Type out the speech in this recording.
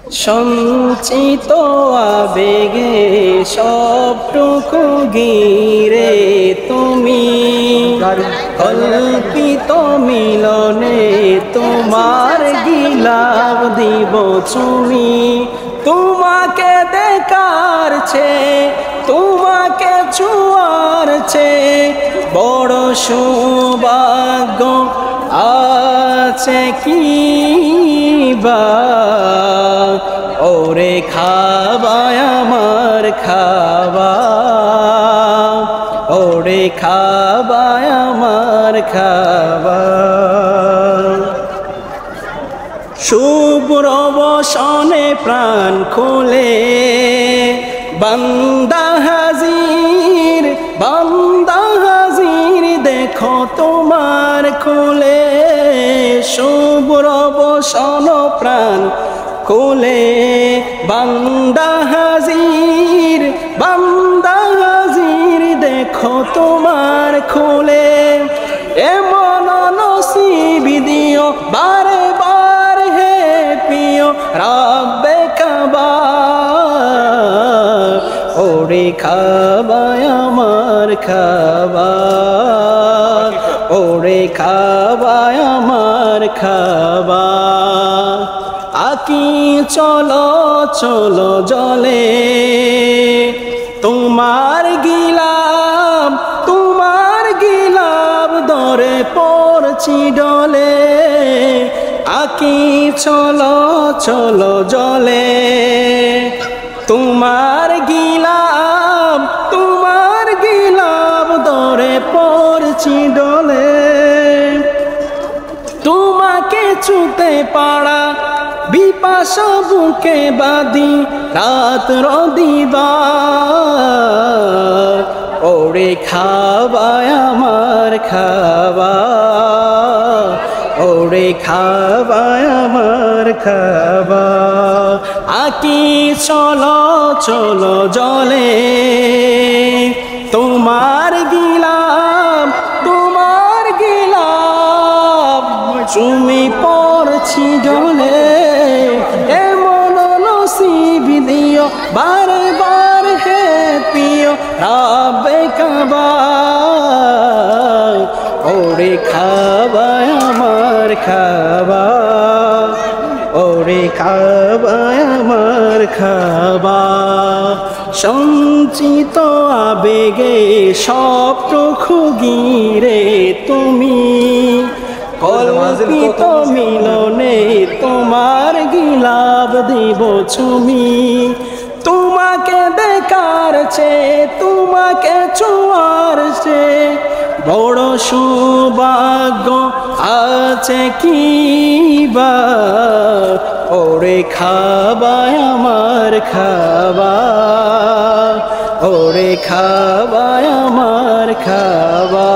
সঞ্চিত আবেগে সবটুকু ঘিরে তুমি কল্পিত মিলনে তোমার গিলাপ দিব চুমি তোমাকে দেখার চেয়ে তোমাকে ছুঁয়ার চেয়ে বড় সৌভাগ্য আছে কি বা ওরে খাবা আমার খাবা ওরে খাবা আমার খাবা শুভ্র বসনে প্রাণ খুলে বান্দা হাজির দেখো তোমার খুলে শুভ্র বসন প্রাণ খুলে বান্দা হাজির দেখো তোমার খুলে এমন নসিব দিও বারে বার হে পিও রব্বে কাবা ওরে খাবা আমার খাবা ওরে খাবা আমার খাবা আকি চলো চলো জলে তোমার গিলাপ দরে পড়ছি ডলে আকি চলো চলো জলে তোমার গিলাপ দরে পড়ছি ডলে তোমাকে ছুতে পারা বিপাশা বুকে বাঁধি রাত রদিবা ওরে খাবা আমার খাবা ওরে খাবা আমার খাবা আকি চলো চলো জলে তোমার গিলাপ চুমি পড়ছি জলে এমন নসিব দিও বারে বার হে পিও রব্বে কাবা ওরে খাবা আমার খাবা ওরে খাবা আমার খাবা সঞ্চিত আবেগে সবটুকু ঘিরে তুমি কল্পিত মিলনে তোমার গিলাপ দিব চুমি তোমাকে দেখার চেয়ে তোমাকে ছোঁয়ার চেয়ে বড় সৌভাগ্য আছে কি বা ওরে খাবা আমার খাবা ওরে খাবা আমার খাবা